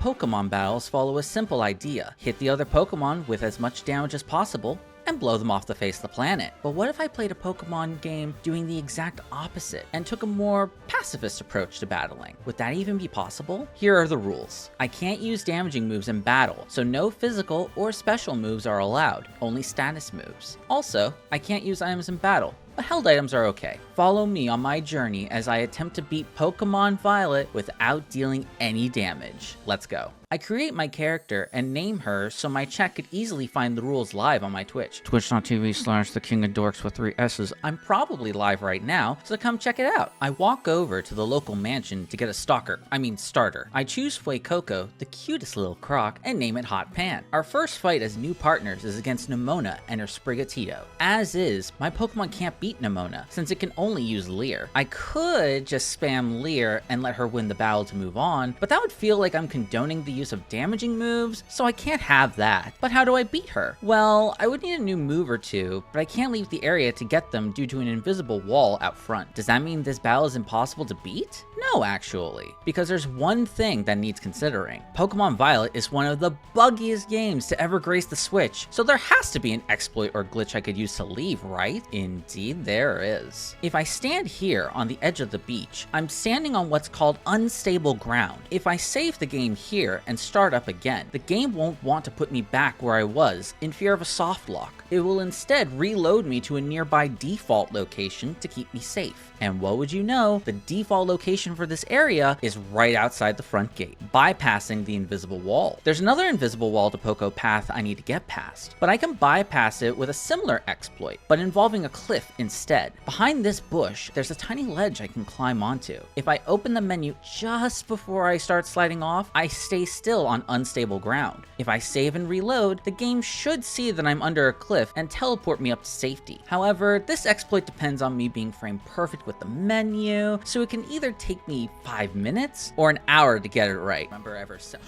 Pokemon battles follow a simple idea: hit the other Pokemon with as much damage as possible, and blow them off the face of the planet. But what if I played a Pokemon game doing the exact opposite and took a more pacifist approach to battling? Would that even be possible? Here are the rules. I can't use damaging moves in battle, so no physical or special moves are allowed, only status moves. Also, I can't use items in battle, but held items are okay. Follow me on my journey as I attempt to beat Pokemon Violet without dealing any damage. Let's go. I create my character and name her so my chat could easily find the rules live on my Twitch. Twitch.tv/thekingoфdorks with 3 S's. I'm probably live right now, so come check it out. I walk over to the local mansion to get a starter. I choose Fuecoco, the cutest little croc, and name it Hot Pan. Our first fight as new partners is against Nemona and her Sprigatito. As is, my Pokemon can't beat Nemona, since it can only use Leer. I could just spam Leer and let her win the battle to move on, but that would feel like I'm condoning the use of damaging moves, so I can't have that. But how do I beat her? Well, I would need a new move or two, but I can't leave the area to get them due to an invisible wall out front. Does that mean this battle is impossible to beat? No, actually, because there's one thing that needs considering. Pokemon Violet is one of the buggiest games to ever grace the Switch, so there has to be an exploit or glitch I could use to leave, right? Indeed there is. If I stand here on the edge of the beach, I'm standing on what's called unstable ground. If I save the game here and start up again, the game won't want to put me back where I was in fear of a soft lock. It will instead reload me to a nearby default location to keep me safe. And what would you know, the default location for this area is right outside the front gate, bypassing the invisible wall. There's another invisible wall to Poco Path I need to get past, but I can bypass it with a similar exploit, but involving a cliff instead. Behind this bush, there's a tiny ledge I can climb onto. If I open the menu just before I start sliding off, I stay still on unstable ground. If I save and reload, the game should see that I'm under a cliff and teleport me up to safety. However, this exploit depends on me being framed perfect with the menu, so it can either take me 5 minutes or an hour to get it right. Remember ever so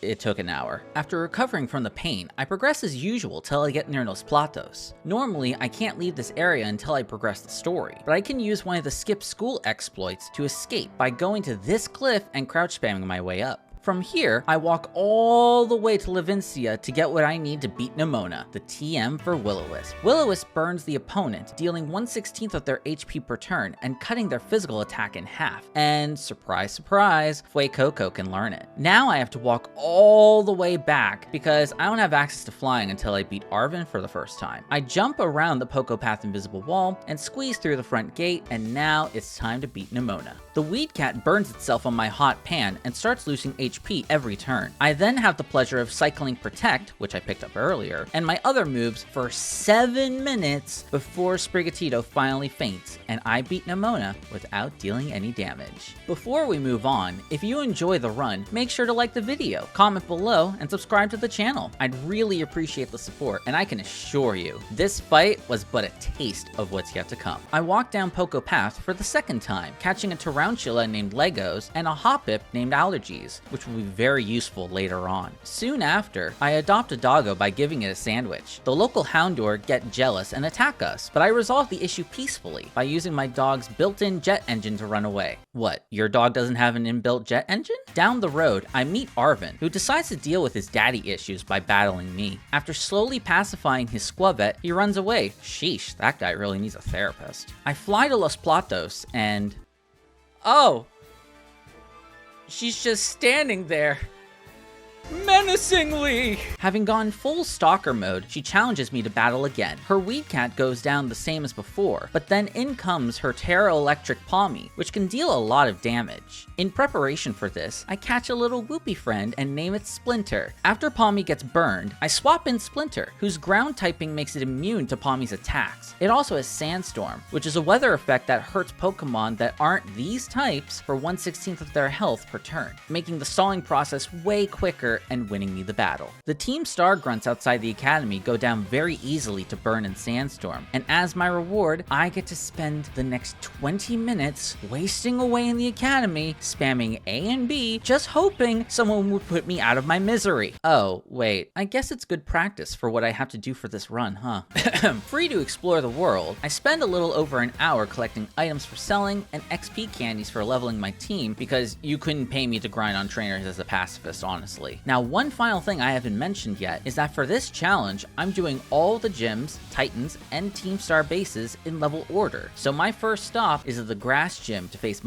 It took an hour. After recovering from the pain, I progress as usual till I get near Los Platos. Normally, I can't leave this area until I progress the story, but I can use one of the skip school exploits to escape by going to this cliff and crouch spamming my way up. From here, I walk all the way to Levincia to get what I need to beat Nemona, the TM for Will-O-Wisp. Will-O-Wisp burns the opponent, dealing 1/16 of their HP per turn and cutting their physical attack in half. And surprise, surprise, Fuecoco can learn it. Now I have to walk all the way back because I don't have access to flying until I beat Arven for the first time. I jump around the Poco Path invisible wall and squeeze through the front gate, and now it's time to beat Nemona. The Weed Cat burns itself on my Hot Pan and starts losing HP every turn. I then have the pleasure of cycling Protect, which I picked up earlier, and my other moves for 7 minutes before Sprigatito finally faints, and I beat Nemona without dealing any damage. Before we move on, if you enjoy the run, make sure to like the video, comment below, and subscribe to the channel. I'd really appreciate the support, and I can assure you, this fight was but a taste of what's yet to come. I walked down Poco Path for the second time, catching a Tarantula named Legos and a Hoppip named Allergies, which will be very useful later on. Soon after, I adopt a doggo by giving it a sandwich. The local Houndour get jealous and attack us, but I resolve the issue peacefully by using my dog's built-in jet engine to run away. What, your dog doesn't have an inbuilt jet engine? Down the road, I meet Arven, who decides to deal with his daddy issues by battling me. After slowly pacifying his Squavet, he runs away. Sheesh, that guy really needs a therapist. I fly to Los Platos and... oh! She's just standing there, menacingly! Having gone full stalker mode, she challenges me to battle again. Her Weed Cat goes down the same as before, but then in comes her Terra Electric Palmy, which can deal a lot of damage. In preparation for this, I catch a little whoopee friend and name it Splinter. After Palmy gets burned, I swap in Splinter, whose ground typing makes it immune to Palmy's attacks. It also has Sandstorm, which is a weather effect that hurts Pokemon that aren't these types for 1/16 of their health per turn, making the stalling process way quicker desert and winning me the battle. The Team Star grunts outside the academy go down very easily to Burn and Sandstorm, and as my reward, I get to spend the next 20 minutes wasting away in the academy, spamming A and B, just hoping someone would put me out of my misery. Oh, wait, I guess it's good practice for what I have to do for this run, huh? Free to explore the world, I spend a little over an hour collecting items for selling and XP candies for leveling my team because you couldn't pay me to grind on trainers as a pacifist, honestly. Now, one final thing I haven't mentioned yet is that for this challenge, I'm doing all the gyms, titans, and Team Star bases in level order. So my first stop is at the grass gym to face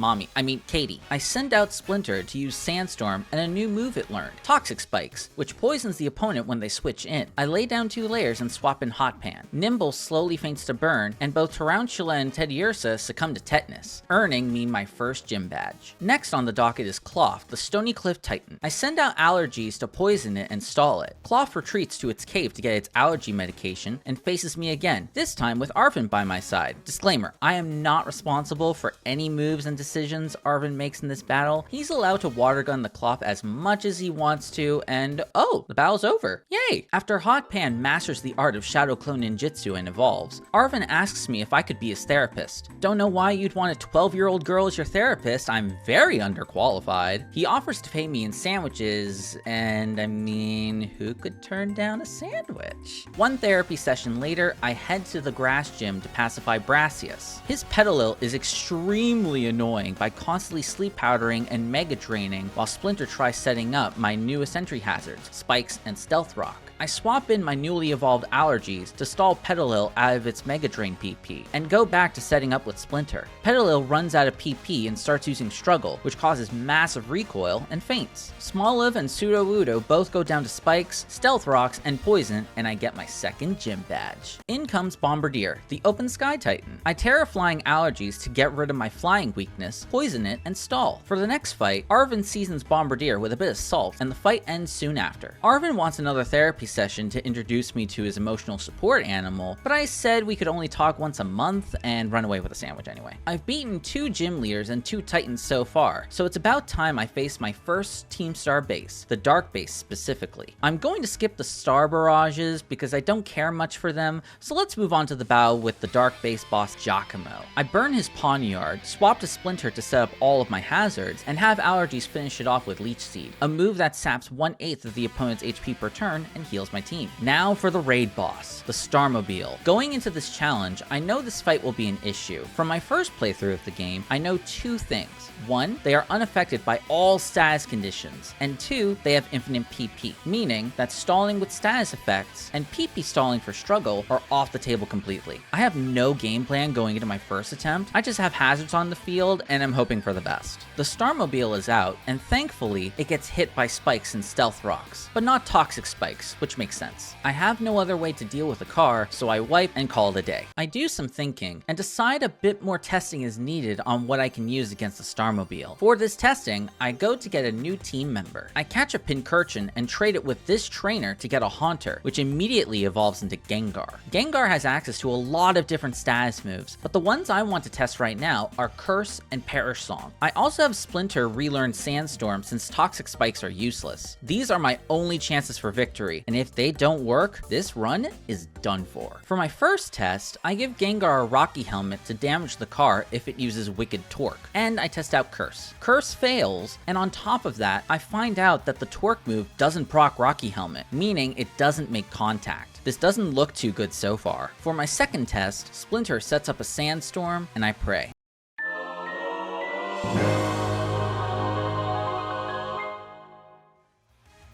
Katie. I send out Splinter to use Sandstorm and a new move it learned, Toxic Spikes, which poisons the opponent when they switch in. I lay down 2 layers and swap in Hot Pan. Nimble slowly faints to Burn, and both Tarantula and Teddiursa succumb to Tetanus, earning me my first gym badge. Next on the docket is Cloth, the Stony Cliff Titan. I send out Allergies to poison it and stall it. Cloth retreats to its cave to get its allergy medication and faces me again, this time with Arven by my side. Disclaimer, I am not responsible for any moves and decisions Arven makes in this battle. He's allowed to water gun the Cloth as much as he wants to, and oh, the battle's over. Yay! After Hot Pan masters the art of Shadow Clone Ninjutsu and evolves, Arven asks me if I could be his therapist. Don't know why you'd want a 12-year-old girl as your therapist, I'm very underqualified. He offers to pay me in sandwiches, and I mean, who could turn down a sandwich? One therapy session later, I head to the grass gym to pacify Brassius. His Petalil is extremely annoying by constantly sleep powdering and mega draining while Splinter tries setting up my newest entry hazards, Spikes and Stealth Rock. I swap in my newly evolved Allergies to stall Petalil out of its Mega Drain PP, and go back to setting up with Splinter. Petalil runs out of PP and starts using Struggle, which causes massive recoil and faints. Smoliv and Sudowoodo both go down to Spikes, Stealth Rocks, and Poison, and I get my second gym badge. In comes Bombardier, the Open Sky Titan. I Terra Flying Allergies to get rid of my flying weakness, poison it, and stall. For the next fight, Arven seasons Bombardier with a bit of salt, and the fight ends soon after. Arven wants another therapy session to introduce me to his emotional support animal, but I said we could only talk once a month and run away with a sandwich anyway. I've beaten 2 gym leaders and 2 titans so far, so it's about time I face my first Team Star base, the Dark base specifically. I'm going to skip the Star barrages because I don't care much for them, so let's move on to the battle with the Dark base boss Giacomo. I burn his Poniard, swap to Splinter to set up all of my hazards, and have Allergies finish it off with Leech Seed, a move that saps 1/8 of the opponent's HP per turn and heals my team. Now for the raid boss, the Starmobile. Going into this challenge, I know this fight will be an issue. From my first playthrough of the game, I know 2 things. 1, they are unaffected by all status conditions, and 2, they have infinite PP, meaning that stalling with status effects and PP stalling for struggle are off the table completely. I have no game plan going into my first attempt, I just have hazards on the field and I'm hoping for the best. The Starmobile is out, and thankfully it gets hit by Spikes and Stealth Rocks, but not Toxic Spikes, which makes sense. I have no other way to deal with the car, so I wipe and call it a day. I do some thinking and decide a bit more testing is needed on what I can use against the Starmobile. For this testing, I go to get a new team member. I catch a Pincurchin and trade it with this trainer to get a Haunter, which immediately evolves into Gengar. Gengar has access to a lot of different status moves, but the ones I want to test right now are Curse and Perish Song. I also have Splinter relearn Sandstorm since Toxic Spikes are useless. These are my only chances for victory, and if they don't work, this run is done for. For my first test, I give Gengar a Rocky Helmet to damage the car if it uses Wicked Torque, and I test out Curse. Curse fails, and on top of that, I find out that the Torque move doesn't proc Rocky Helmet, meaning it doesn't make contact. This doesn't look too good so far. For my second test, Splinter sets up a Sandstorm, and I pray.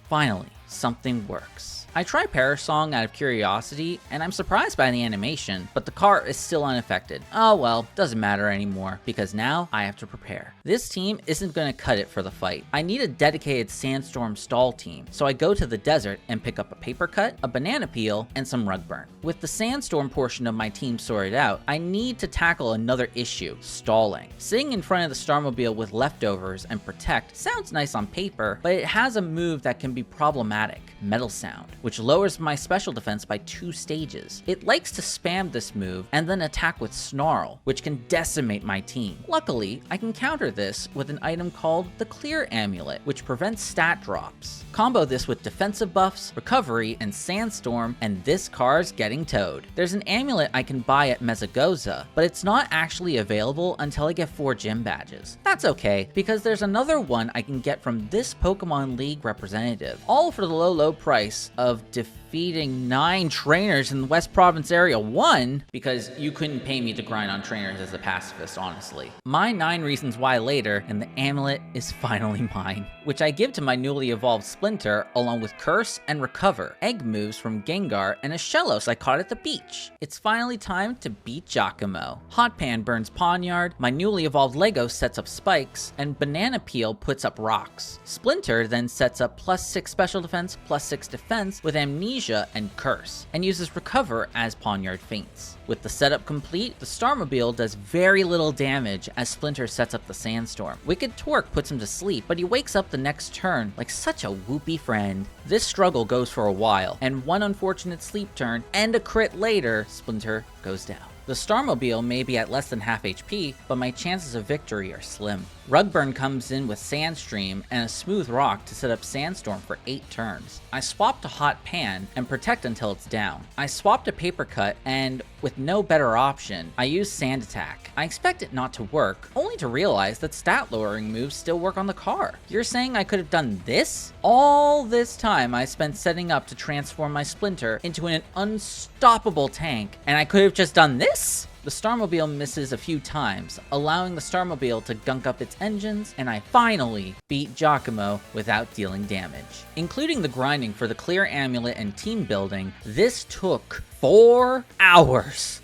Finally, something works. I try Perish Song out of curiosity, and I'm surprised by the animation, but the car is still unaffected. Oh well, doesn't matter anymore, because now I have to prepare. This team isn't going to cut it for the fight. I need a dedicated Sandstorm stall team, so I go to the desert and pick up a Paper Cut, a Banana Peel, and some Rug Burn. With the Sandstorm portion of my team sorted out, I need to tackle another issue, stalling. Sitting in front of the Starmobile with leftovers and Protect sounds nice on paper, but it has a move that can be problematic, Metal Sound. which lowers my special defense by 2 stages. It likes to spam this move and then attack with Snarl, which can decimate my team. Luckily, I can counter this with an item called the Clear Amulet, which prevents stat drops. Combo this with defensive buffs, recovery, and sandstorm, and this car's getting towed. There's an amulet I can buy at Mezagoza, but it's not actually available until I get 4 gym badges. That's okay, because there's another one I can get from this Pokemon League representative, all for the low price of defeating 9 trainers in the West Province Area 1, because you couldn't pay me to grind on trainers as a pacifist, honestly. My 9 reasons why later, and the amulet is finally mine, which I give to my newly evolved Splinter along with Curse and Recover, egg moves from Gengar, and a Shellos I caught at the beach. It's finally time to beat Giacomo. Hot Pan burns Pawniard, my newly evolved Lego sets up spikes, and Banana Peel puts up rocks. Splinter then sets up +6 special defense, +6 defense with Amnesia and Curse, and uses Recover as Pawniard faints. With the setup complete, the Starmobile does very little damage as Splinter sets up the Sandstorm. Wicked Torque puts him to sleep, but he wakes up the next turn like such a whoopee friend. This struggle goes for a while, and one unfortunate sleep turn and a crit later, Splinter goes down. The Starmobile may be at less than half HP, but my chances of victory are slim. Rugburn comes in with Sandstream and a Smooth Rock to set up Sandstorm for 8 turns. I swapped to Hot Pan and Protect until it's down. I swapped to Paper Cut, and with no better option, I used Sand Attack. I expect it not to work, only to realize that stat lowering moves still work on the car. You're saying I could have done this? All this time I spent setting up to transform my Splinter into an unstoppable tank, and I could have just done this? The Starmobile misses a few times, allowing the Starmobile to gunk up its engines, and I finally beat Giacomo without dealing damage. Including the grinding for the Clear Amulet and team building, this took 4 hours.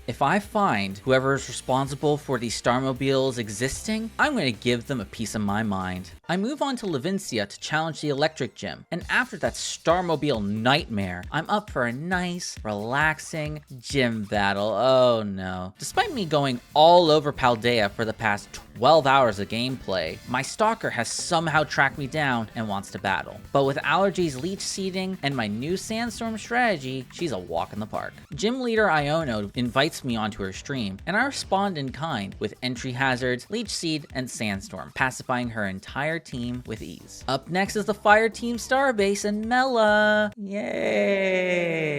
If I find whoever is responsible for these Starmobiles existing, I'm going to give them a piece of my mind. I move on to Levincia to challenge the Electric Gym, and after that Starmobile nightmare, I'm up for a nice, relaxing gym battle. Oh no. Despite me going all over Paldea for the past 12 hours of gameplay, my stalker has somehow tracked me down and wants to battle. But with Allergy's Leech Seeding and my new Sandstorm strategy, she's a walk in the park. Gym leader Iono invites me onto her stream, and I respond in kind with Entry Hazards, Leech Seed, and Sandstorm, pacifying her entire team with ease. Up next is the Fire Team Starbase and Mela. Yay!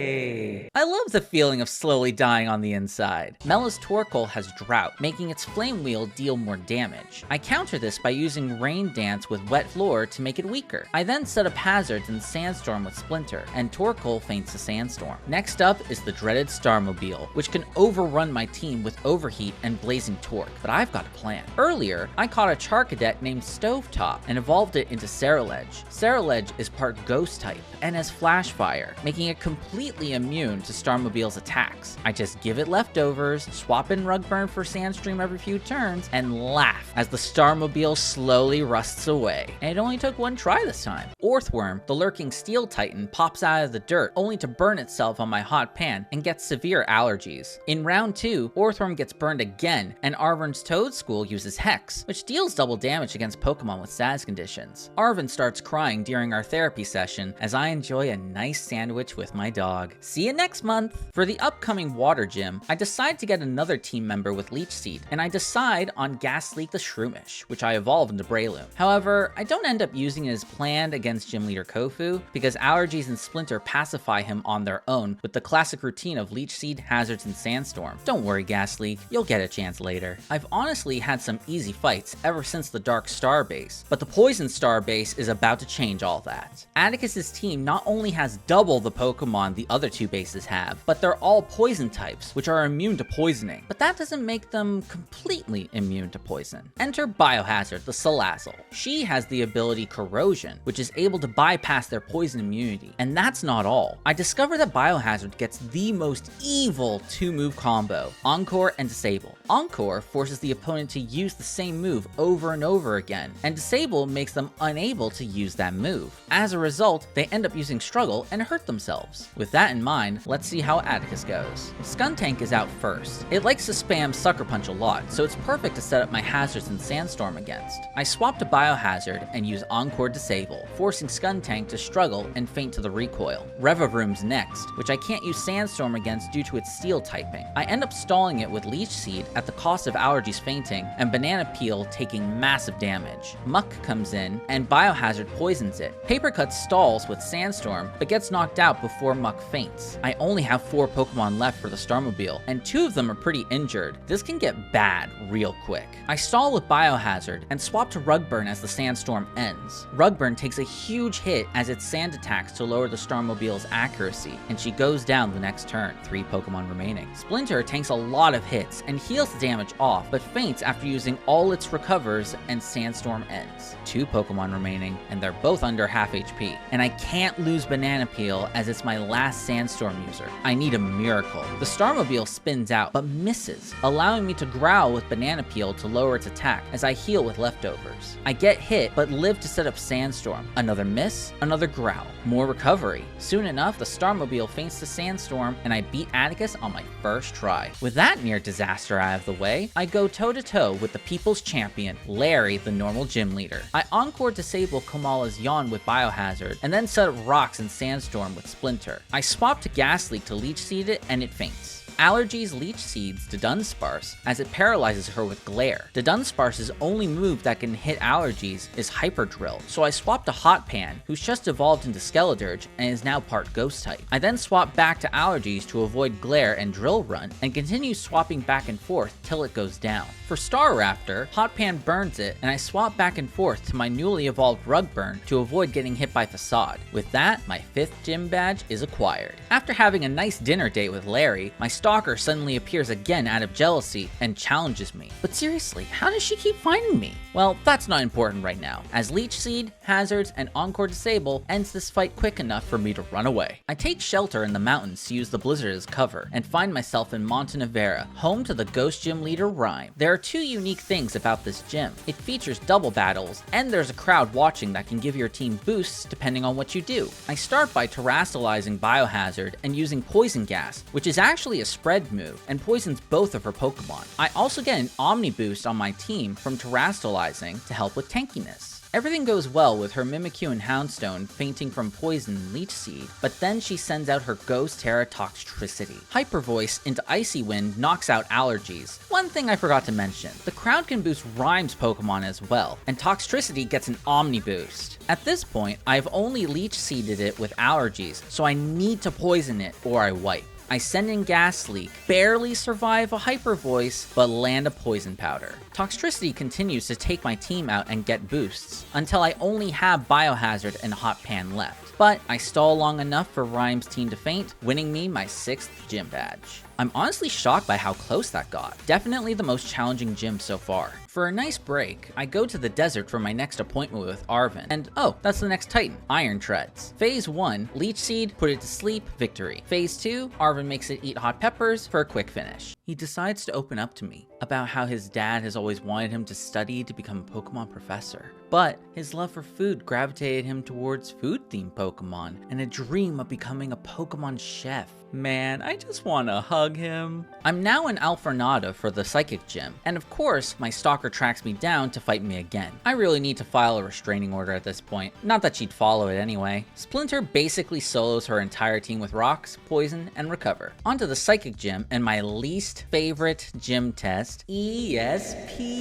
I love the feeling of slowly dying on the inside. Mela's Torkoal has Drought, making its Flame Wheel deal more damage. I counter this by using Rain Dance with Wet Floor to make it weaker. I then set up Hazards and Sandstorm with Splinter, and Torkoal faints the Sandstorm. Next up is the dreaded Starmobile, which can overrun my team with Overheat and Blazing Torque, but I've got a plan. Earlier, I caught a Charcadet named Stovetop and evolved it into Ceruledge. Ceruledge is part Ghost type and has Flash Fire, making it completely immune to Starmobile's attacks. I just give it leftovers, swap in Rugburn for Sandstream every few turns, and laugh as the Starmobile slowly rusts away. And it only took 1 try this time. Orthworm, the lurking Steel Titan, pops out of the dirt only to burn itself on my Hot Pan and gets severe allergies. In round 2, Orthworm gets burned again, and Arven's Toad School uses Hex, which deals double damage against Pokemon with SAS conditions. Arven starts crying during our therapy session as I enjoy a nice sandwich with my dog. See you next month! For the upcoming Water Gym, I decide to get another team member with Leech Seed, and I decide on Gasleek the Shroomish, which I evolve into Breloom. However, I don't end up using it as planned against Gym Leader Kofu, because Allergies and Splinter pacify him on their own with the classic routine of Leech Seed, Hazards, and Sandstorm. Don't worry, Gasleek, you'll get a chance later. I've honestly had some easy fights ever since the Dark Star base, but the Poison Star base is about to change all that. Atticus's team not only has double the Pokemon the other 2 bases have, but they're all poison types, which are immune to poisoning. But that doesn't make them completely immune to poison. Enter Biohazard, the Salazzle. She has the ability Corrosion, which is able to bypass their poison immunity. And that's not all. I discover that Biohazard gets the most evil 2-move combo, Encore and Disable. Encore forces the opponent to use the same move over and over again, and Disable makes them unable to use that move. As a result, they end up using Struggle and hurt themselves. With that in mind, let's see how Atticus goes. Skuntank is out first. It likes to spam Sucker Punch a lot, so it's perfect to set up my my hazards in Sandstorm against. I swap to Biohazard and use Encore Disable, forcing Skuntank to struggle and faint to the recoil. Revavroom's next, which I can't use Sandstorm against due to its steel typing. I end up stalling it with Leech Seed at the cost of Allergy's fainting and Banana Peel taking massive damage. Muck comes in and Biohazard poisons it. Paper Cut stalls with Sandstorm but gets knocked out before Muck faints. I only have 4 Pokemon left for the Starmobile, and 2 of them are pretty injured. This can get bad real quick. I stall with Biohazard and swap to Rugburn as the Sandstorm ends. Rugburn takes a huge hit as its sand attacks to lower the Starmobile's accuracy, and she goes down the next turn. 3 Pokemon remaining. Splinter takes a lot of hits and heals the damage off, but faints after using all its recovers and Sandstorm ends. 2 Pokemon remaining, and they're both under half HP. And I can't lose Banana Peel as it's my last Sandstorm user. I need a miracle. The Starmobile spins out, but misses, allowing me to growl with Banana Peel to lower its attack as I heal with leftovers. I get hit, but live to set up Sandstorm. Another miss, another growl, more recovery. Soon enough, the Starmobile faints to Sandstorm, and I beat Atticus on my first try. With that near disaster out of the way, I go toe-to-toe with the people's champion, Larry, the normal gym leader. I Encore Disable Kamala's Yawn with Biohazard, and then set up Rocks and Sandstorm with Splinter. I swap to Gas Leak to Leech Seed it, and it faints. Allergies Leech Seeds to Dunsparce as it paralyzes her with Glare. The Dunsparce's only move that can hit Allergies is Hyper Drill, so I swap to Hot Pan, who's just evolved into Skeledirge and is now part Ghost type. I then swap back to Allergies to avoid Glare and Drill Run, and continue swapping back and forth till it goes down. For Staraptor, Hot Pan burns it, and I swap back and forth to my newly evolved Rugburn to avoid getting hit by Facade. With that, my 5th gym badge is acquired. After having a nice dinner date with Larry, my Stalker suddenly appears again out of jealousy and challenges me. But seriously, how does she keep finding me? Well, that's not important right now, as Leech Seed, Hazards, and Encore Disable ends this fight quick enough for me to run away. I take shelter in the mountains to use the blizzard as cover, and find myself in Montanevera, home to the Ghost Gym leader Rhyme. There are 2 unique things about this gym. It features double battles, and there's a crowd watching that can give your team boosts depending on what you do. I start by terastallizing Biohazard and using Poison Gas, which is actually a spread move, and poisons both of her Pokemon. I also get an Omni boost on my team from terastallizing to help with tankiness. Everything goes well with her Mimikyu and Houndstone fainting from poison and Leech Seed, but then she sends out her Ghost Terra Toxtricity. Hyper Voice into Icy Wind knocks out Allergies. One thing I forgot to mention, the crowd can boost Rhyme's Pokemon as well, and Toxtricity gets an Omni boost. At this point, I've only Leech Seeded it with Allergies, so I need to poison it or I wipe. I send in Gas Leak, barely survive a Hyper Voice, but land a Poison Powder. Toxtricity continues to take my team out and get boosts, until I only have Biohazard and Hot Pan left. But I stall long enough for Rhyme's team to faint, winning me my 6th gym badge. I'm honestly shocked by how close that got. Definitely the most challenging gym so far. For a nice break, I go to the desert for my next appointment with Arven, and oh, that's the next Titan, Iron Treads. Phase 1, Leech Seed, put it to sleep, victory. Phase 2, Arven makes it eat hot peppers for a quick finish. He decides to open up to me about how his dad has always wanted him to study to become a Pokemon professor, but his love for food gravitated him towards food-themed Pokemon and a dream of becoming a Pokemon chef. Man, I just want to hug him. I'm now in Alfornada for the Psychic Gym, and of course, my stalker tracks me down to fight me again. I really need to file a restraining order at this point, not that she'd follow it anyway. Splinter basically solos her entire team with Rocks, Poison, and Recover. Onto the Psychic Gym and my least favorite gym test, ESP.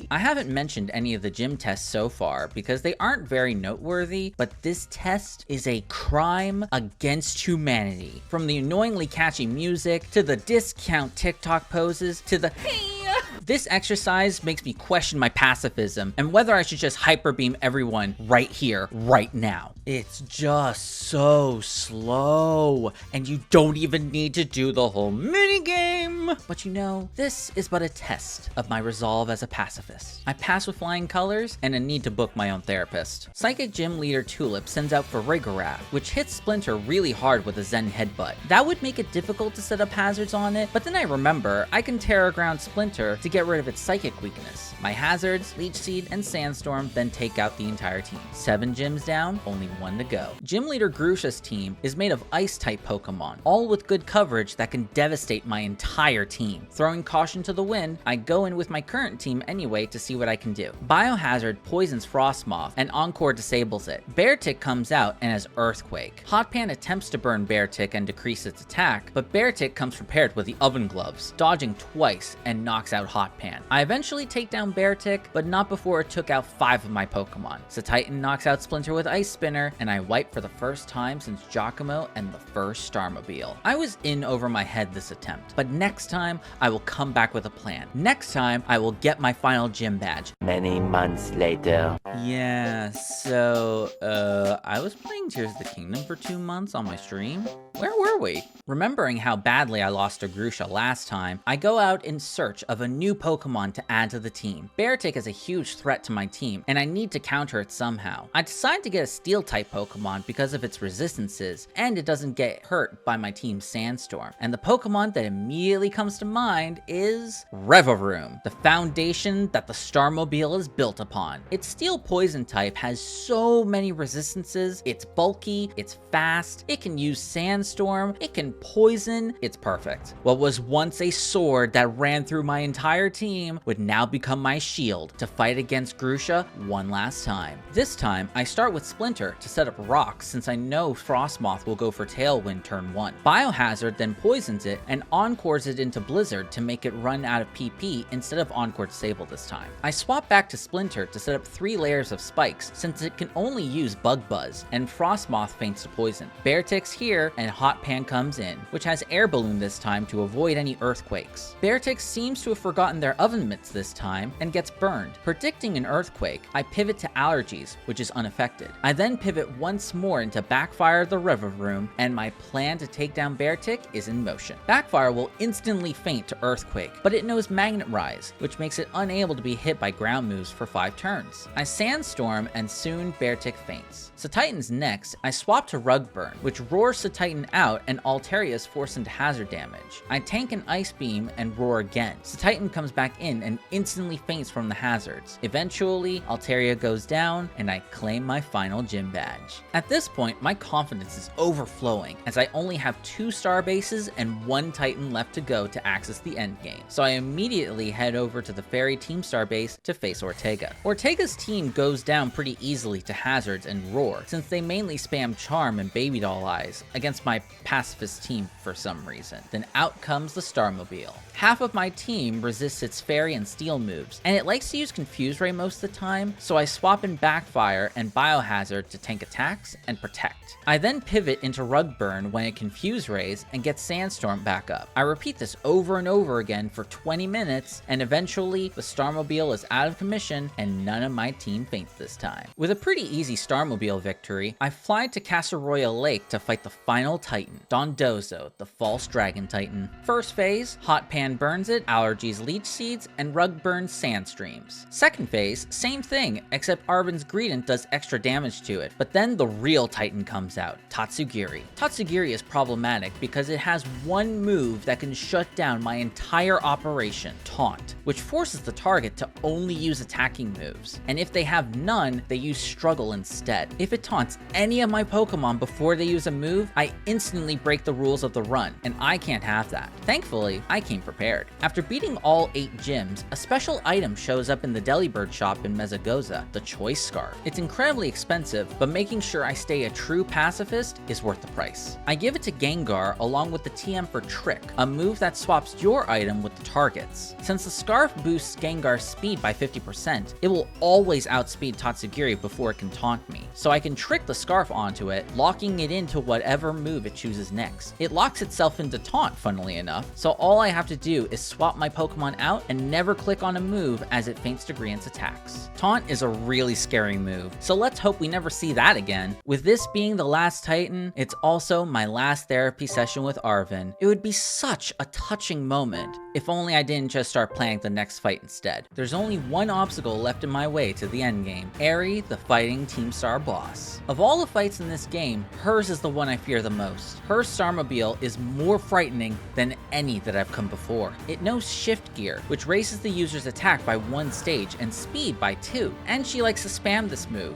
I haven't mentioned any of the gym tests so far because they aren't very noteworthy, but this test is a crime against humanity. From the annoyingly catchy music, to the discount TikTok poses, to the this exercise makes me question my pacifism and whether I should just hyper beam everyone right here, right now. It's just so slow, and you don't even need to do the whole minigame. But you know, this is but a test of my resolve as a pacifist. I pass with flying colors and a need to book my own therapist. Psychic Gym Leader Tulip sends out for Rigoraph, which hits Splinter really hard with a Zen Headbutt. That would make it difficult to set up hazards on it, but then I remember I can Terra Ground Splinter to get rid of its psychic weakness. My hazards, Leech Seed, and Sandstorm then take out the entire team. 7 gyms down, only 1 to go. Gym Leader Grusha's team is made of Ice-type Pokemon, all with good coverage that can devastate my entire team. Throwing caution to the wind, I go in with my current team anyway to see what I can do. Biohazard poisons Frostmoth, and Encore disables it. Beartic comes out and has Earthquake. Hotpan attempts to burn Beartic and decrease its attack, but Beartic comes prepared with the Oven Gloves, dodging twice and knocks out Hotpan. I eventually take down Beartic, but not before it took out 5 of my Pokemon. Titan knocks out Splinter with Ice Spinner, and I wipe for the first time since Giacomo and the first Starmobile. I was in over my head this attempt, but next time I will come back with a plan. Next time I will get my final gym badge. Many months later. Yeah, so, I was playing Tears of the Kingdom for 2 months on my stream. Where were we? Remembering how badly I lost to Grusha last time, I go out in search of a new Pokemon to add to the team. Beartic is a huge threat to my team, and I need to counter it somehow. I decide to get a Steel-type Pokemon because of its resistances, and it doesn't get hurt by my team's Sandstorm. And the Pokemon that immediately comes to mind is Revavroom, the foundation that the Starmobile is built upon. Its Steel Poison type has so many resistances, it's bulky, it's fast, it can use Sandstorm, it can poison, it's perfect. What was once a sword that ran through my entire team would now become my shield to fight against Grusha one last time. This time, I start with Splinter to set up rocks since I know Frostmoth will go for Tailwind turn 1. Biohazard then poisons it and Encores it into Blizzard to make it run out of PP instead of Encore Disable this time. I swap back to Splinter to set up 3 layers of spikes since it can only use Bug Buzz, and Frostmoth faints to poison. Beartic's here and Hotpan comes in, which has Air Balloon this time to avoid any earthquakes. Beartic seems to have forgotten their oven mitts this time and gets burned. Predicting an earthquake, I pivot to Allergies, which is unaffected. I then pivot once more into Backfire the Revavroom, and my plan to take down Beartic is in motion. Backfire will instantly faint to Earthquake, but it knows Magnet Rise, which makes it unable to be hit by ground moves for 5 turns. I Sandstorm, and soon Beartic faints. Titan's next, I swap to Rug Burn, which roars Titan out and Altaria is forced into hazard damage. I tank an Ice Beam and roar again. Titan comes back in and instantly faints from the hazards. Eventually, Altaria goes down, and I claim my final gym badge. At this point, my confidence is overflowing, as I only have 2 star bases and 1 Titan left to go to access the endgame. So I immediately head over to the Fairy Team Star base to face Ortega. Ortega's team goes down pretty easily to hazards and roar, since they mainly spam Charm and Baby Doll Eyes against my pacifist team for some reason. Then out comes the Starmobile. Half of my team resists its Fairy and Steel moves, and it likes to use Confuse Ray most of the time, so I swap in Backfire and Biohazard to tank attacks and protect. I then pivot into Rug Burn when it Confuse Rays and get Sandstorm back up. I repeat this over and over again for 20 minutes, and eventually the Starmobile is out of commission and none of my team faints this time. With a pretty easy Starmobile victory, I fly to Casa Royal Lake to fight the final Titan, Dondozo, the False Dragon Titan. First phase, Hotpan burns it, Allergies Leech Seeds, and Rug burns Sandstreams. Second phase, same thing, except Arven's Greedent does extra damage to it, but then the real Titan comes out, Tatsugiri. Tatsugiri is problematic because it has one move that can shut down my entire operation, Taunt, which forces the target to only use attacking moves, and if they have none, they use Struggle instead. If it taunts any of my Pokemon before they use a move, I instantly break the rules of the run, and I can't have that. Thankfully, I came prepared. After beating all 8 gyms, a special item shows up in the Delibird shop in Mezagoza, the Choice Scarf. It's incredibly expensive, but making sure I stay a true pacifist is worth the price. I give it to Gengar along with the TM for Trick, a move that swaps your item with the target's. Since the scarf boosts Gengar's speed by 50%, it will always outspeed Tatsugiri before it can taunt me, so I can trick the scarf onto it, locking it into whatever move it chooses next. It locks itself into taunt, funnily enough, so all I have to do is swap my Pokemon out and never click on a move as it feints to Griant's attacks. Taunt is a really scary move, so let's hope we never see that again. With this being the last Titan, it's also my last therapy session with Arven. It would be such a touching moment if only I didn't just start planning the next fight instead. There's only one obstacle left in my way to the endgame, Aerie, the fighting Team Star boss. Of all the fights in this game, hers is the one I fear the most. most. Her Starmobile is more frightening than any that I've come before. It knows Shift Gear, which raises the user's attack by 1 stage and speed by 2, and she likes to spam this move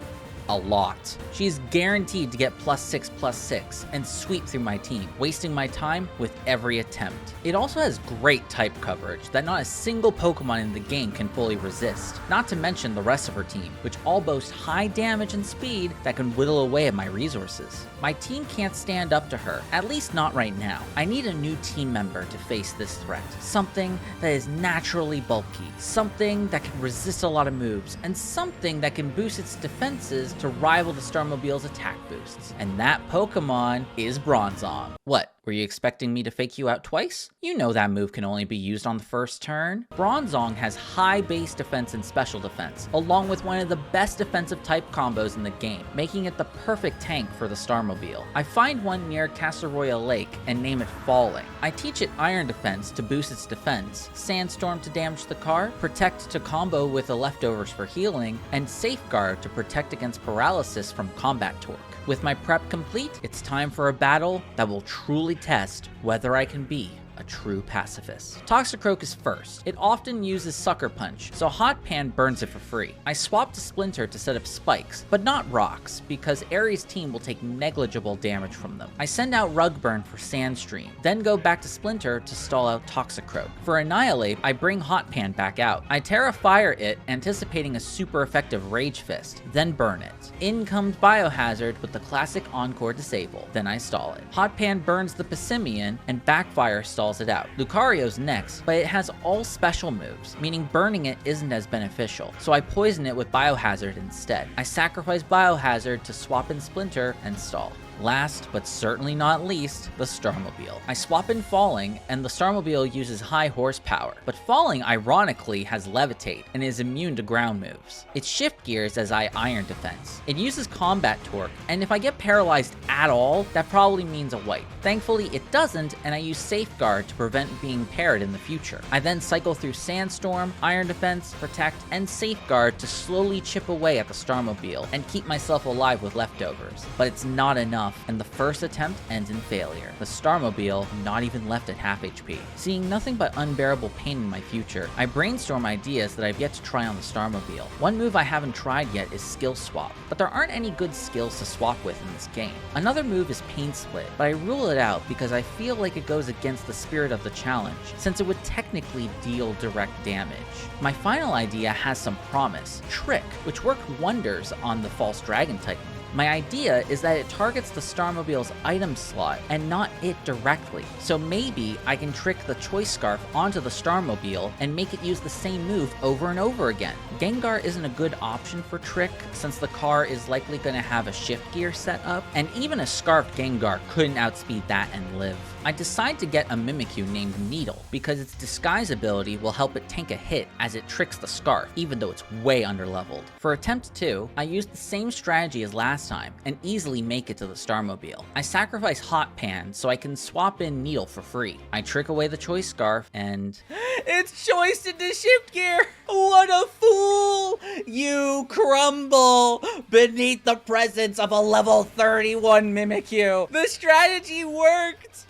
a lot. She's guaranteed to get +6/+6 and sweep through my team, wasting my time with every attempt. It also has great type coverage that not a single Pokemon in the game can fully resist, not to mention the rest of her team, which all boast high damage and speed that can whittle away at my resources. My team can't stand up to her, at least not right now. I need a new team member to face this threat. Something that is naturally bulky, something that can resist a lot of moves, and something that can boost its defenses to rival the Starmobile's attack boosts. And that Pokemon is Bronzong. What? Were you expecting me to fake you out twice? You know that move can only be used on the first turn. Bronzong has high base defense and special defense, along with one of the best defensive type combos in the game, making it the perfect tank for the Starmobile. I find one near Casseroya Lake and name it Falling. I teach it Iron Defense to boost its defense, Sandstorm to damage the car, Protect to combo with the leftovers for healing, and Safeguard to protect against paralysis from combat torque. With my prep complete, it's time for a battle that will truly test whether I can be a true pacifist. Toxicroak is first. It often uses Sucker Punch, so Hot Pan burns it for free. I swap to Splinter to set up spikes, but not rocks, because Aries' team will take negligible damage from them. I send out Rug Burn for Sandstream, then go back to Splinter to stall out Toxicroak. For Annihilate, I bring Hot Pan back out. I Terra Fire it, anticipating a super effective Rage Fist, then burn it. In comes Biohazard with the classic Encore Disable, then I stall it. Hot Pan burns the Passimian, and Backfire stalls it out. Lucario's next, but it has all special moves, meaning burning it isn't as beneficial, so I poison it with Biohazard instead. I sacrifice Biohazard to swap in Splinter and stall. Last, but certainly not least, the Starmobile. I swap in Falling, and the Starmobile uses high horsepower, but Falling ironically has Levitate and is immune to ground moves. It shift gears as I Iron Defense. It uses combat torque, and if I get paralyzed at all, that probably means a wipe. Thankfully it doesn't, and I use Safeguard to prevent being paired in the future. I then cycle through Sandstorm, Iron Defense, Protect, and Safeguard to slowly chip away at the Starmobile and keep myself alive with leftovers. But it's not enough, and the first attempt ends in failure. The Starmobile not even left at half HP. Seeing nothing but unbearable pain in my future, I brainstorm ideas that I've yet to try on the Starmobile. One move I haven't tried yet is Skill Swap, but there aren't any good skills to swap with in this game. Another move is Pain Split, but I rule it out because I feel like it goes against the spirit of the challenge, since it would technically deal direct damage. My final idea has some promise, Trick, which worked wonders on the False Dragon Titan. My idea is that it targets the Starmobile's item slot and not it directly, so maybe I can trick the Choice Scarf onto the Starmobile and make it use the same move over and over again. Gengar isn't a good option for Trick since the car is likely going to have a shift gear set up, and even a Scarfed Gengar couldn't outspeed that and live. I decide to get a Mimikyu named Needle because its disguise ability will help it tank a hit as it tricks the Scarf, even though it's way underleveled. For attempt 2, I used the same strategy as last time and easily make it to the Starmobile. I sacrifice Hot Pan so I can swap in Needle for free. I trick away the Choice Scarf and it's choiced into shift gear! What a fool! You crumble beneath the presence of a level 31 Mimikyu! The strategy worked!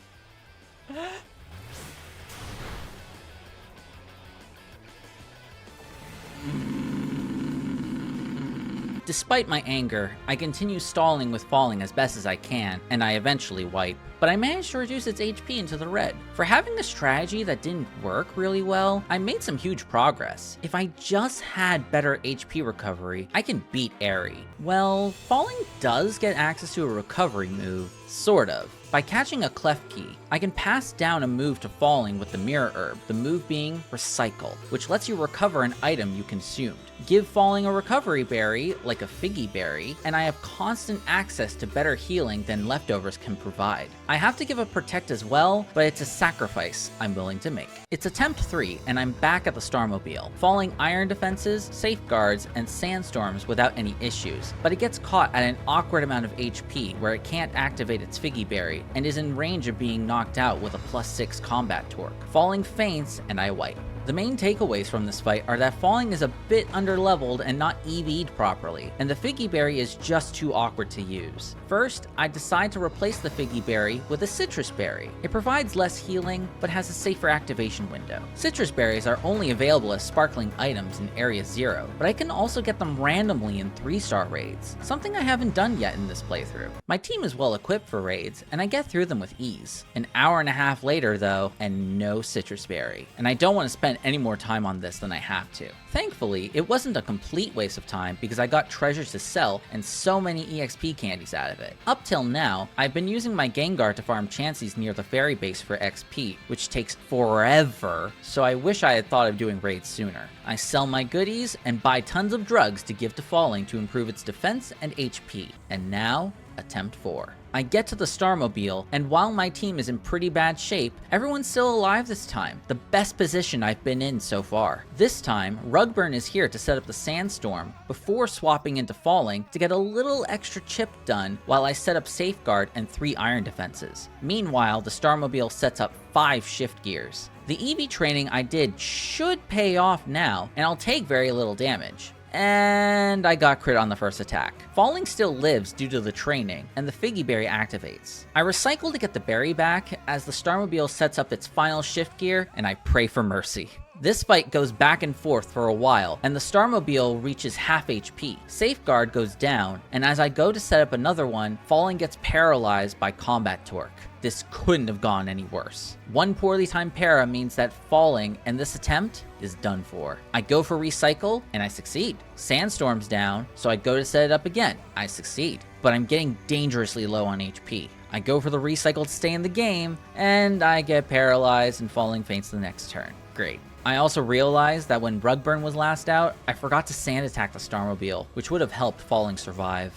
Despite my anger, I continue stalling with Falling as best as I can, and I eventually wipe, but I managed to reduce its HP into the red. For having a strategy that didn't work really well, I made some huge progress. If I just had better HP recovery, I can beat Airy. Well, Falling does get access to a recovery move, sort of. By catching a Klefki, I can pass down a move to Falling with the Mirror Herb, the move being Recycle, which lets you recover an item you consumed. Give Falling a recovery berry, like a Figgy Berry, and I have constant access to better healing than leftovers can provide. I have to give a Protect as well, but it's a sacrifice I'm willing to make. It's attempt 3, and I'm back at the Starmobile, Falling Iron Defenses, Safeguards, and Sandstorms without any issues, but it gets caught at an awkward amount of HP where it can't activate its Figgy Berry, and is in range of being knocked out with a +6 combat torque. Falling faints, and I wipe. The main takeaways from this fight are that falling is a bit underleveled and not EV'd properly, and the Figgy Berry is just too awkward to use. First, I decide to replace the Figgy Berry with a Citrus Berry. It provides less healing, but has a safer activation window. Citrus Berries are only available as sparkling items in Area 0, but I can also get them randomly in 3-star raids, something I haven't done yet in this playthrough. My team is well equipped for raids, and I get through them with ease. An hour and a half later though, and no Citrus Berry. And I don't want to spend any more time on this than I have to. Thankfully, it wasn't a complete waste of time because I got treasures to sell and so many EXP candies out of it. Up till now, I've been using my Gengar to farm Chanseys near the fairy base for XP, which takes forever, so I wish I had thought of doing raids sooner. I sell my goodies and buy tons of drugs to give to Falling to improve its defense and HP. And now, attempt 4. I get to the Starmobile, and while my team is in pretty bad shape, everyone's still alive this time, the best position I've been in so far. This time, Rugburn is here to set up the Sandstorm before swapping into Falling to get a little extra chip done while I set up Safeguard and 3 Iron defenses. Meanwhile, the Starmobile sets up 5 shift gears. The EV training I did should pay off now, and I'll take very little damage. And I got crit on the first attack. Falling still lives due to the training, and the Figgy Berry activates. I recycle to get the berry back as the Starmobile sets up its final shift gear, and I pray for mercy. This fight goes back and forth for a while, and the Starmobile reaches half HP. Safeguard goes down, and as I go to set up another one, Falling gets paralyzed by Combat Torque. This couldn't have gone any worse. One poorly timed para means that Falling and this attempt is done for. I go for recycle, and I succeed. Sandstorm's down, so I go to set it up again. I succeed, but I'm getting dangerously low on HP. I go for the recycle to stay in the game, and I get paralyzed and Falling faints the next turn. Great. I also realized that when Rugburn was last out, I forgot to sand attack the Starmobile, which would have helped Falling survive.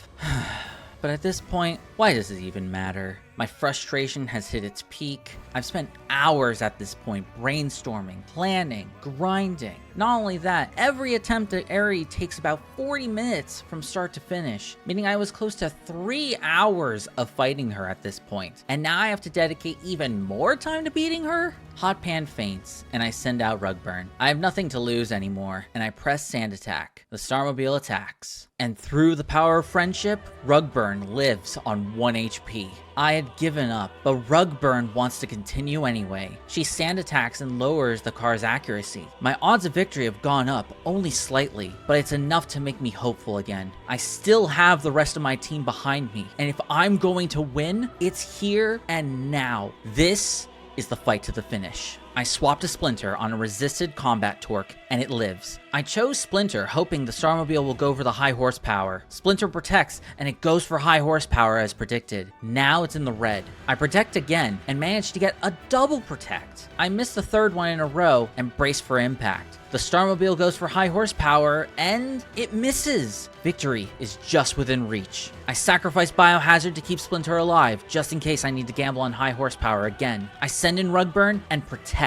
But at this point, why does it even matter? My frustration has hit its peak. I've spent hours at this point brainstorming, planning, grinding. Not only that, every attempt at Aerie takes about 40 minutes from start to finish, meaning I was close to 3 hours of fighting her at this point. And now I have to dedicate even more time to beating her? Hot Pan faints, and I send out Rugburn. I have nothing to lose anymore, and I press Sand Attack. The Starmobile attacks. And through the power of friendship, Rugburn lives on 1 HP. I had given up, but Rugburn wants to continue anyway. She sand attacks and lowers the car's accuracy. My odds of victory have gone up, only slightly, but it's enough to make me hopeful again. I still have the rest of my team behind me, and if I'm going to win, it's here and now. This is the fight to the finish. I swapped a Splinter on a resisted Combat Torque, and it lives. I chose Splinter, hoping the Starmobile will go for the high horsepower. Splinter protects, and it goes for high horsepower as predicted. Now it's in the red. I protect again, and manage to get a double protect. I miss the third one in a row, and brace for impact. The Starmobile goes for high horsepower, and it misses. Victory is just within reach. I sacrifice Biohazard to keep Splinter alive, just in case I need to gamble on high horsepower again. I send in Rugburn and protect.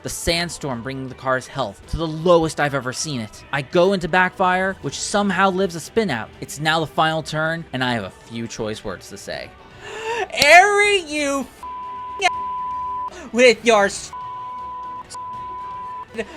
The Sandstorm bringing the car's health to the lowest I've ever seen it. I go into Backfire, which somehow lives a spin out. It's now the final turn, and I have a few choice words to say. Aerie, you with your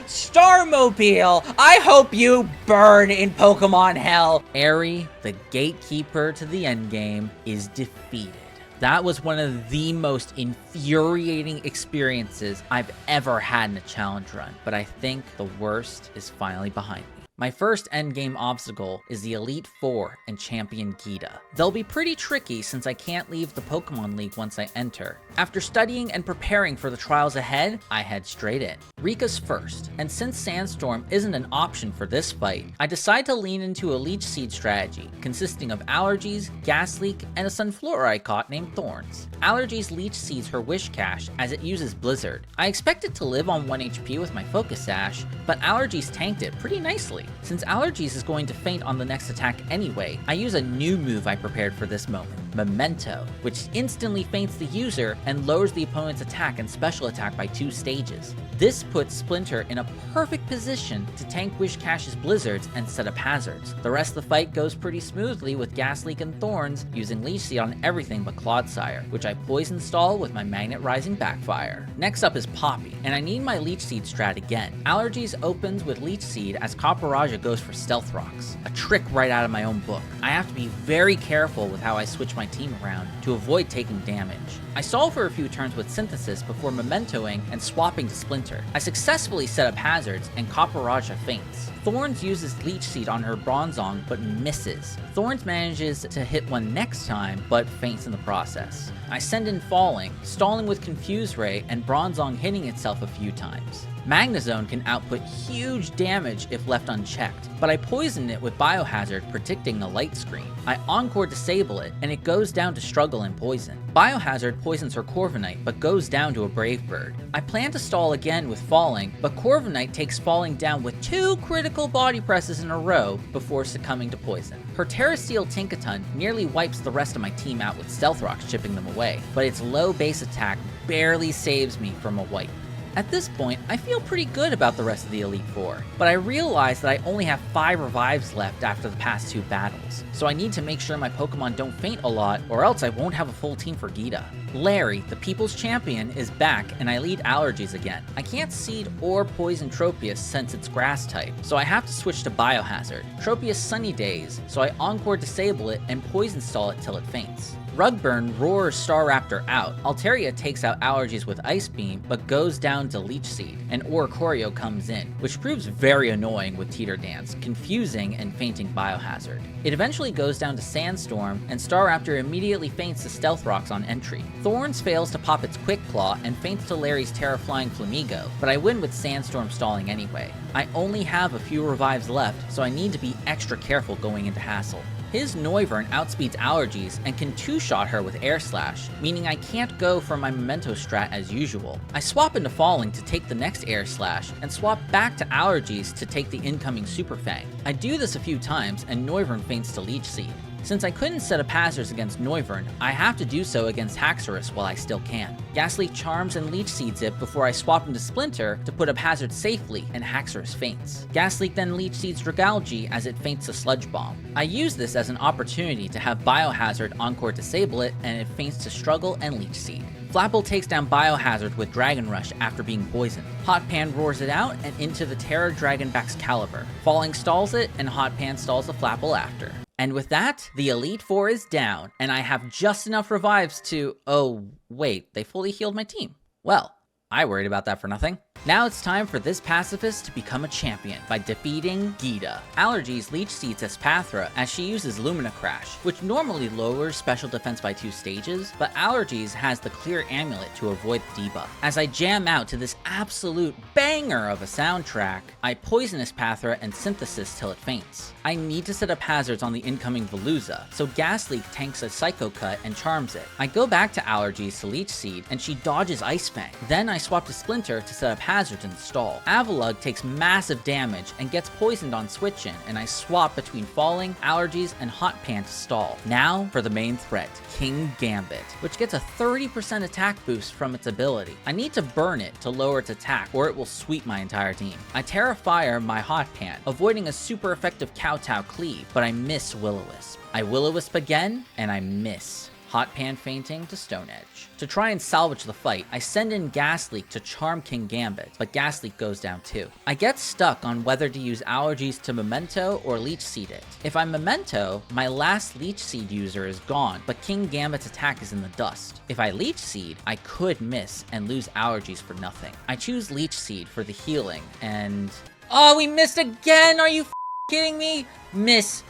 Starmobile, I hope you burn in Pokemon hell. Aerie, the gatekeeper to the endgame, is defeated. That was one of the most infuriating experiences I've ever had in a challenge run, but I think the worst is finally behind me. My first endgame obstacle is the Elite Four and Champion Gita. They'll be pretty tricky since I can't leave the Pokemon League once I enter. After studying and preparing for the trials ahead, I head straight in. Rika's first, and since Sandstorm isn't an option for this fight, I decide to lean into a Leech Seed strategy, consisting of Allergies, Gas Leak, and a Sunflora I caught named Thorns. Allergies Leech Seeds her Wish Cache as it uses Blizzard. I expect it to live on 1 HP with my Focus Sash, but Allergies tanked it pretty nicely. Since Allergies is going to faint on the next attack anyway, I use a new move I prepared for this moment. Memento, which instantly feints the user and lowers the opponent's attack and special attack by 2 stages. This puts Splinter in a perfect position to tank Wishcash's blizzards and set up hazards. The rest of the fight goes pretty smoothly with Gasleek and Thorns using Leech Seed on everything but Clodsire, which I poison stall with my Magnet Rising Backfire. Next up is Poppy, and I need my Leech Seed strat again. Allergies opens with Leech Seed as Copperajah goes for Stealth Rocks, a trick right out of my own book. I have to be very careful with how I switch my team around to avoid taking damage. I stall for a few turns with Synthesis before mementoing and swapping to Splinter. I successfully set up hazards and Copperajah faints. Thorns uses Leech Seed on her Bronzong but misses. Thorns manages to hit one next time but faints in the process. I send in Falling, stalling with Confuse Ray and Bronzong hitting itself a few times. Magnezone can output huge damage if left unchecked, but I poison it with Biohazard predicting a light screen. I Encore disable it, and it goes down to Struggle and Poison. Biohazard poisons her Corviknight, but goes down to a Brave Bird. I plan to stall again with Falling, but Corviknight takes Falling down with 2 critical body presses in a row before succumbing to poison. Her Terrasteel Tinkaton nearly wipes the rest of my team out with Stealth Rocks chipping them away, but its low base attack barely saves me from a wipe. At this point, I feel pretty good about the rest of the Elite Four, but I realize that I only have 5 revives left after the past 2 battles, so I need to make sure my Pokemon don't faint a lot or else I won't have a full team for Gita. Larry, the People's Champion, is back and I lead Allergies again. I can't Seed or Poison Tropius since it's Grass type, so I have to switch to Biohazard. Tropius Sunny Days, so I Encore disable it and Poison Stall it till it faints. Rugburn roars Staraptor out. Altaria takes out Allergies with Ice Beam, but goes down to Leech Seed, and Oricorio comes in, which proves very annoying with Teeter Dance, confusing and fainting Biohazard. It eventually goes down to Sandstorm, and Staraptor immediately faints to Stealth Rocks on entry. Thorns fails to pop its Quick Claw and faints to Larry's Terraflying Flamigo, but I win with Sandstorm stalling anyway. I only have a few revives left, so I need to be extra careful going into Hassle. His Noivern outspeeds Allergies and can 2-shot her with Air Slash, meaning I can't go for my Memento strat as usual. I swap into Falling to take the next Air Slash, and swap back to Allergies to take the incoming Super Fang. I do this a few times, and Noivern faints to Leech Seed. Since I couldn't set up hazards against Noivern, I have to do so against Haxorus while I still can. Gasleek charms and Leech Seeds it before I swap into Splinter to put up hazards safely, and Haxorus faints. Gasleek then Leech Seeds Dragalge as it faints to Sludge Bomb. I use this as an opportunity to have Biohazard Encore disable it, and it faints to Struggle and Leech Seed. Flapple takes down Biohazard with Dragon Rush after being poisoned. Hot Pan roars it out and into the Terra Dragonback's Caliber. Falling stalls it, and Hot Pan stalls the Flapple after. And with that, the Elite Four is down, and I have just enough revives to... Oh, wait, they fully healed my team. Well, I worried about that for nothing. Now it's time for this pacifist to become a champion by defeating Gita. Allergies Leech Seeds Espathra as she uses Lumina Crash, which normally lowers special defense by 2 stages, but Allergies has the clear amulet to avoid the debuff. As I jam out to this absolute banger of a soundtrack, I poison Espathra and Synthesis till it faints. I need to set up hazards on the incoming Veluza, so Gasleek tanks a Psycho Cut and charms it. I go back to Allergies to Leech Seed, and she dodges Ice Fang. Then I swap to Splinter to set up hazards and stall. Avalugg takes massive damage and gets poisoned on switch in, and I swap between Falling, Allergies, and Hot Pan to stall. Now for the main threat, King Gambit, which gets a 30% attack boost from its ability. I need to burn it to lower its attack, or it will sweep my entire team. I Terra Fire my Hot Pan, avoiding a super effective Kowtow Cleave, but I miss Will-O-Wisp. I Will-O-Wisp again, and I miss. Hot Pan fainting to Stone Edge. To try and salvage the fight, I send in Gasleek to charm King Gambit, but Gasleek goes down too. I get stuck on whether to use Allergies to Memento or Leech Seed it. If I Memento, my last Leech Seed user is gone, but King Gambit's attack is in the dust. If I Leech Seed, I could miss and lose Allergies for nothing. I choose Leech Seed for the healing, and... Oh, we missed again! Are you kidding me? Miss.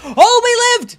Oh, we lived!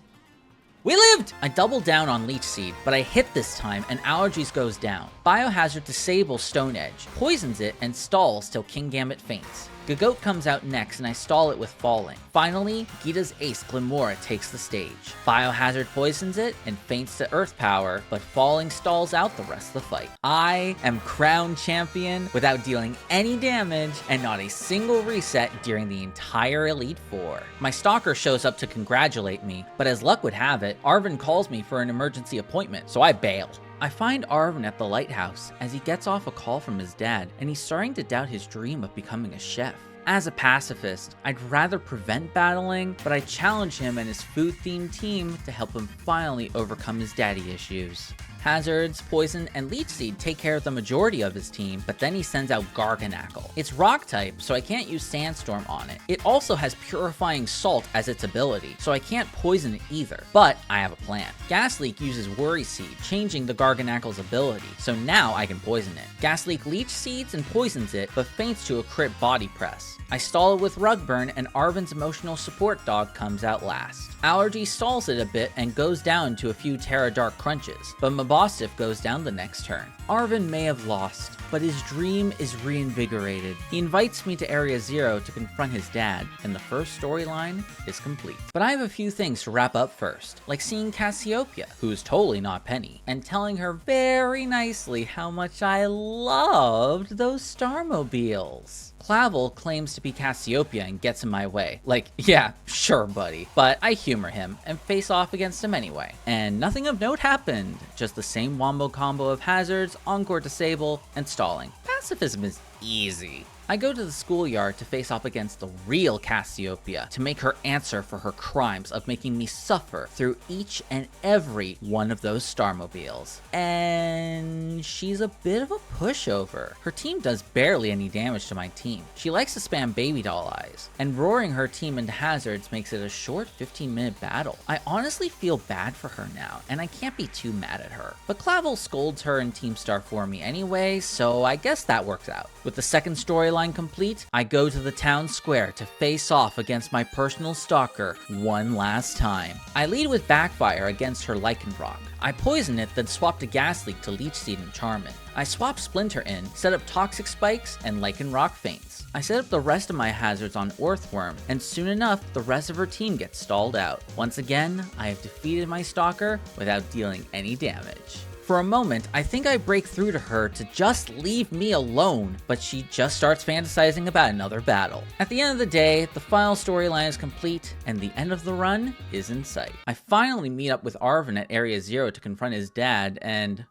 We lived! I double down on Leech Seed, but I hit this time and Allergies goes down. Biohazard disables Stone Edge, poisons it, and stalls till King Gambit faints. Gagoat comes out next and I stall it with Falling. Finally, Gita's ace Glimora takes the stage. Biohazard poisons it and faints to Earth Power, but Falling stalls out the rest of the fight. I am crowned champion without dealing any damage and not a single reset during the entire Elite Four. My stalker shows up to congratulate me, but as luck would have it, Arven calls me for an emergency appointment, so I bail. I find Arven at the lighthouse as he gets off a call from his dad and he's starting to doubt his dream of becoming a chef. As a pacifist, I'd rather prevent battling, but I challenge him and his food-themed team to help him finally overcome his daddy issues. Hazards, Poison, and Leech Seed take care of the majority of his team, but then he sends out Garganackle. It's rock type, so I can't use Sandstorm on it. It also has Purifying Salt as its ability, so I can't poison it either. But I have a plan. Gasleek uses Worry Seed, changing the Garganackle's ability, so now I can poison it. Gasleek Leech Seeds and poisons it, but faints to a crit Body Press. I stall it with Rug Burn, and Arven's emotional support dog comes out last. Allergy stalls it a bit and goes down to a few Terra Dark crunches, but Mabostiff goes down the next turn. Arven may have lost, but his dream is reinvigorated. He invites me to Area 0 to confront his dad, and the first storyline is complete. But I have a few things to wrap up first, like seeing Cassiopeia, who is totally not Penny, and telling her very nicely how much I loved those Starmobiles. Clavel claims to be Cassiopeia and gets in my way. Like, yeah, sure buddy. But I humor him and face off against him anyway. And nothing of note happened. Just the same wombo combo of hazards, encore disable, and stalling. Pacifism is easy. I go to the schoolyard to face off against the real Cassiopeia to make her answer for her crimes of making me suffer through each and every one of those Starmobiles. And she's a bit of a pushover. Her team does barely any damage to my team. She likes to spam baby doll eyes, and roaring her team into hazards makes it a short 15-minute battle. I honestly feel bad for her now, and I can't be too mad at her. But Clavel scolds her in Team Star for me anyway, so I guess that works out. With the second storyline complete, I go to the town square to face off against my personal stalker one last time. I lead with Backfire against her Lycanroc. I poison it, then swap to Gasleek to Leech Seed and Charmin. I swap Splinter in, set up Toxic Spikes, and Lycanroc faints. I set up the rest of my hazards on Earthworm, and soon enough, the rest of her team gets stalled out. Once again, I have defeated my stalker without dealing any damage. For a moment, I think I break through to her to just leave me alone, but she just starts fantasizing about another battle. At the end of the day, the final storyline is complete, and the end of the run is in sight. I finally meet up with Arven at Area 0 to confront his dad, and...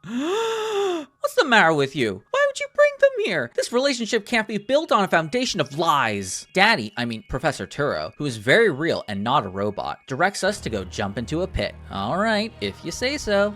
What's the matter with you? Why would you bring them here? This relationship can't be built on a foundation of lies. Daddy, I mean Professor Turo, who is very real and not a robot, directs us to go jump into a pit. Alright, if you say so.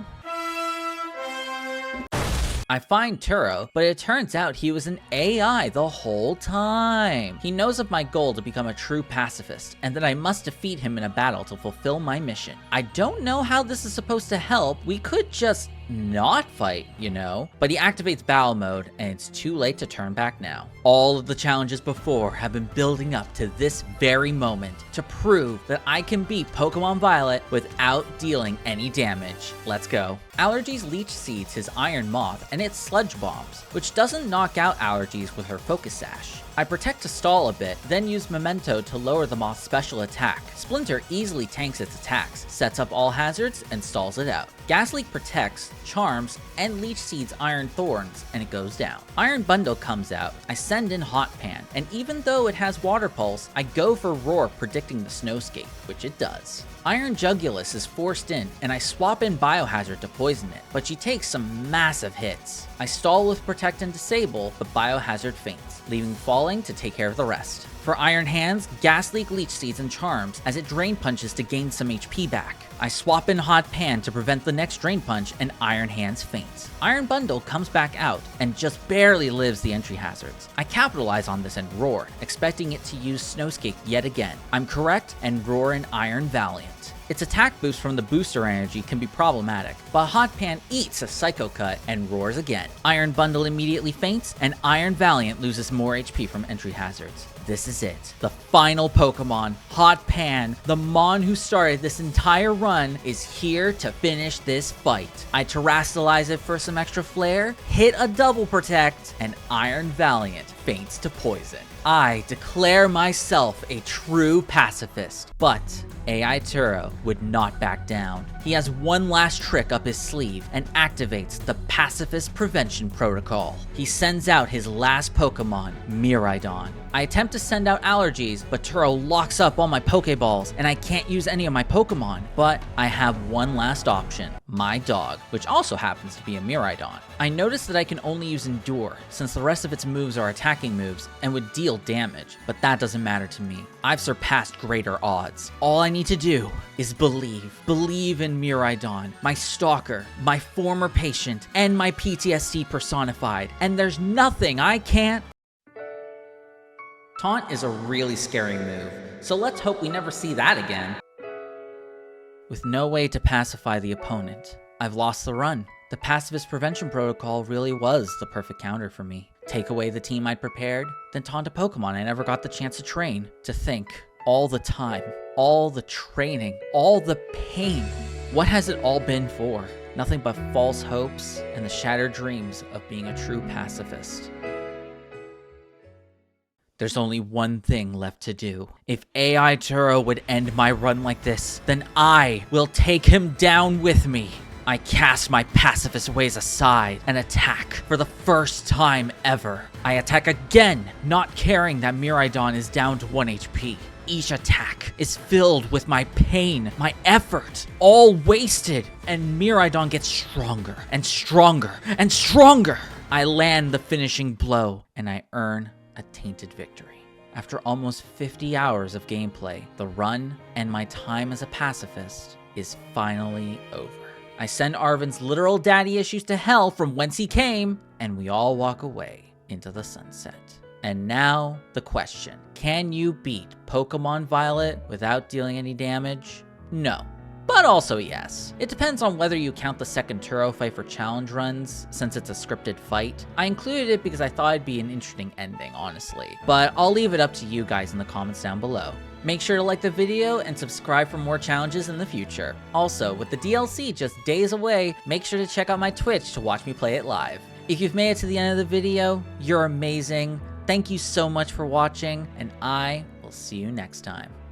I find Turo, but it turns out he was an AI the whole time. He knows of my goal to become a true pacifist, and that I must defeat him in a battle to fulfill my mission. I don't know how this is supposed to help. We could just not fight, you know? But he activates battle mode, and it's too late to turn back now. All of the challenges before have been building up to this very moment to prove that I can beat Pokemon Violet without dealing any damage. Let's go. Allergies Leech Seeds his Iron Moth and its Sludge Bombs, which doesn't knock out Allergies with her Focus Sash. I protect to stall a bit, then use Memento to lower the Moth's special attack. Splinter easily tanks its attacks, sets up all hazards, and stalls it out. Gasleek protects, charms, and Leech Seeds Iron Thorns, and it goes down. Iron Bundle comes out. I send in Hot Pan, and even though it has Water Pulse, I go for Roar predicting the Snowscape, which it does. Iron Jugulus is forced in, and I swap in Biohazard to poison it, but she takes some massive hits. I stall with Protect and Disable, but Biohazard faints, leaving Falling to take care of the rest. For Iron Hands, Gasleek Leech Seeds and Charms as it Drain Punches to gain some HP back. I swap in Hot Pan to prevent the next Drain Punch, and Iron Hands faints. Iron Bundle comes back out and just barely lives the entry hazards. I capitalize on this and Roar, expecting it to use Snowscape yet again. I'm correct and roar in Iron Valiant. Its attack boost from the booster energy can be problematic, but Hot Pan eats a Psycho Cut and roars again. Iron Bundle immediately faints, and Iron Valiant loses more HP from entry hazards. This is it. The final Pokemon, Hot Pan, the Mon who started this entire run, is here to finish this fight. I terrastalize it for some extra flair, hit a double protect, and Iron Valiant faints to poison. I declare myself a true pacifist, but AI Turo would not back down. He has one last trick up his sleeve and activates the Pacifist Prevention Protocol. He sends out his last Pokemon, Miraidon. I attempt to send out Allergies, but Turo locks up all my Pokeballs and I can't use any of my Pokemon. But I have one last option, my dog, which also happens to be a Miraidon. I notice that I can only use Endure, since the rest of its moves are attacking moves and would deal damage, but that doesn't matter to me. I've surpassed greater odds. All I need to do is believe. Believe in Miraidon, my stalker, my former patient, and my PTSD personified, and there's nothing I can't. Taunt is a really scary move, so let's hope we never see that again. With no way to pacify the opponent, I've lost the run. The Pacifist Prevention Protocol really was the perfect counter for me. Take away the team I'd prepared, then taunt a Pokemon I never got the chance to train. To think, all the time, all the training, all the pain. What has it all been for? Nothing but false hopes and the shattered dreams of being a true pacifist. There's only one thing left to do. If AI Turo would end my run like this, then I will take him down with me. I cast my pacifist ways aside and attack for the first time ever. I attack again, not caring that Miraidon is down to 1 HP. Each attack is filled with my pain, my effort, all wasted, and Miraidon gets stronger and stronger and stronger. I land the finishing blow, and I earn a tainted victory. After almost 50 hours of gameplay, the run and my time as a pacifist is finally over. I send Arven's literal daddy issues to hell from whence he came, and we all walk away into the sunset. And now, the question. Can you beat Pokemon Violet without dealing any damage? No. But also yes. It depends on whether you count the second Turo fight for challenge runs, since it's a scripted fight. I included it because I thought it'd be an interesting ending, honestly. But I'll leave it up to you guys in the comments down below. Make sure to like the video and subscribe for more challenges in the future. Also, with the DLC just days away, make sure to check out my Twitch to watch me play it live. If you've made it to the end of the video, you're amazing. Thank you so much for watching, and I will see you next time.